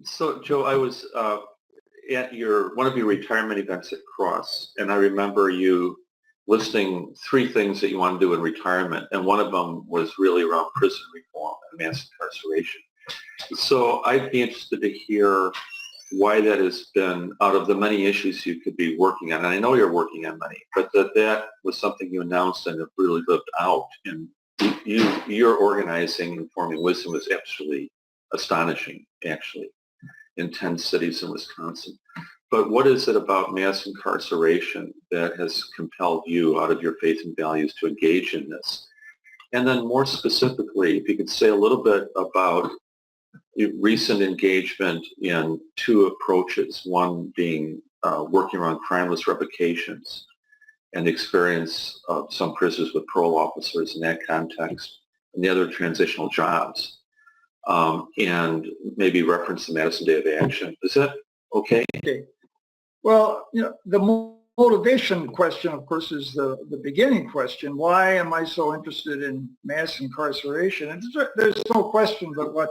So, Joe, I was at one of your retirement events at Cross, and I remember you listing three things that you want to do in retirement, and one of them was really around prison reform and mass incarceration. So I'd be interested to hear why that has been, out of the many issues you could be working on, and I know you're working on many, but that was something you announced and have really lived out. And your organizing and forming wisdom was absolutely astonishing, actually, in 10 cities in Wisconsin. But what is it about mass incarceration that has compelled you, out of your faith and values, to engage in this? And then more specifically, if you could say a little bit about your recent engagement in two approaches, one being working around crimeless revocations and the experience of some prisoners with parole officers in that context, and the other transitional jobs, and maybe reference the Madison Day of Action. Is that okay? Okay. Well, the motivation question, of course, is the beginning question. Why am I so interested in mass incarceration? And there's no question but what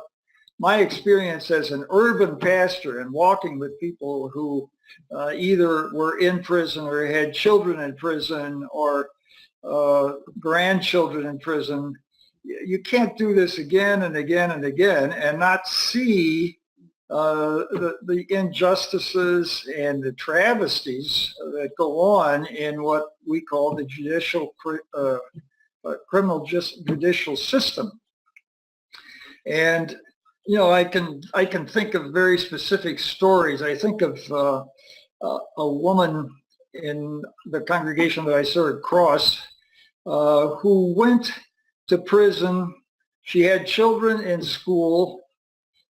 my experience as an urban pastor and walking with people who either were in prison or had children in prison or grandchildren in prison, you can't do this again and again and again and not see the injustices and the travesties that go on in what we call the criminal judicial system. And I can think of very specific stories. I think of a woman in the congregation that I served, Cross, who went to prison. She had children in school,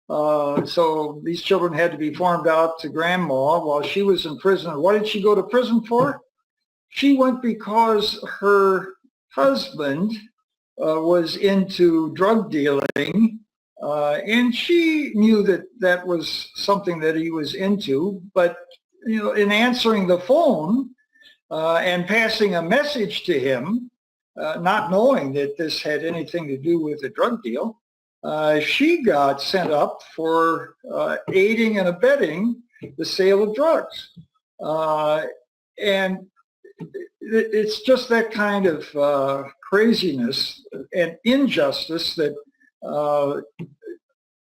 so these children had to be farmed out to grandma while she was in prison. What did she go to prison for? She went because her husband was into drug dealing. And she knew that was something that he was into, but in answering the phone and passing a message to him, not knowing that this had anything to do with a drug deal, she got sent up for aiding and abetting the sale of drugs. And it's just that kind of craziness and injustice that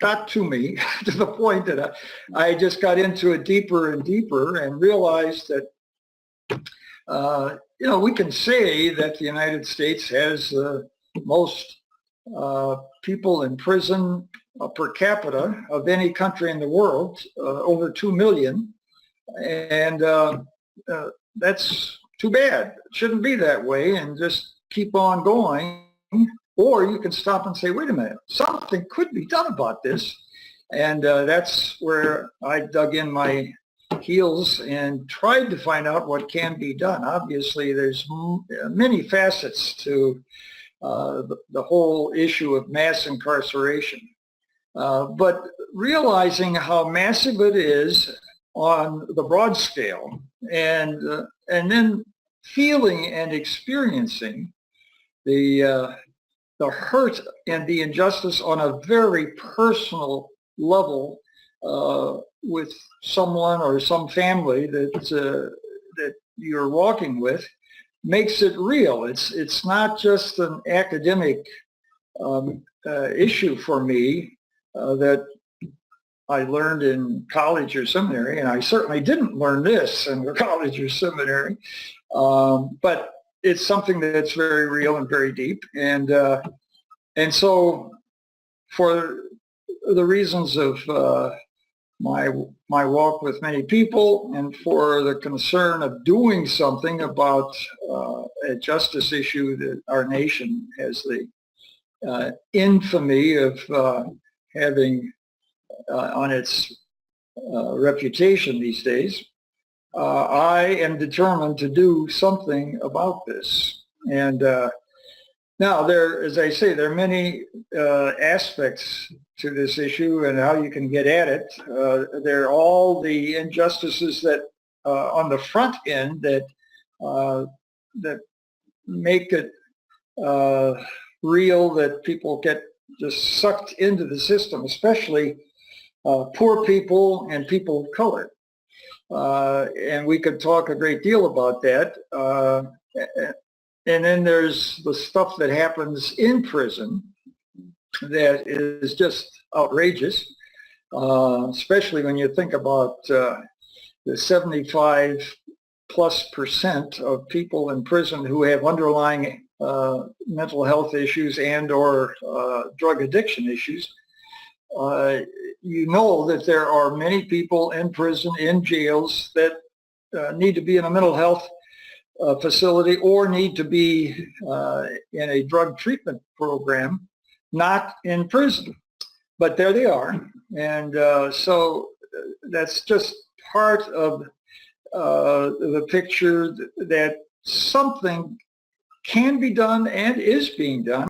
got to me to the point that I just got into it deeper and deeper and realized that, we can say that the United States has the most people in prison per capita of any country in the world, over 2 million. And that's too bad. It shouldn't be that way, and just keep on going. Or you can stop and say, wait a minute, something could be done about this. And that's where I dug in my heels and tried to find out what can be done. Obviously, there's many facets to the whole issue of mass incarceration. But realizing how massive it is on the broad scale, and then feeling and experiencing the hurt and the injustice on a very personal level with someone or some family that you're walking with, makes it real. It's not just an academic issue for me that I learned in college or seminary, and I certainly didn't learn this in college or seminary, but it's something that's very real and very deep. And so for the reasons of my walk with many people, and for the concern of doing something about a justice issue that our nation has the infamy of having on its reputation these days, I am determined to do something about this. And now, as I say, there are many aspects to this issue and how you can get at it. There are all the injustices that on the front end that make it real, that people get just sucked into the system, especially poor people and people of color. And we could talk a great deal about that. And then there's the stuff that happens in prison that is just outrageous, especially when you think about the 75+% of people in prison who have underlying mental health issues and or drug addiction issues. You know that there are many people in prison, in jails, that need to be in a mental health facility or need to be in a drug treatment program, not in prison. But there they are. And so that's just part of the picture that something can be done and is being done.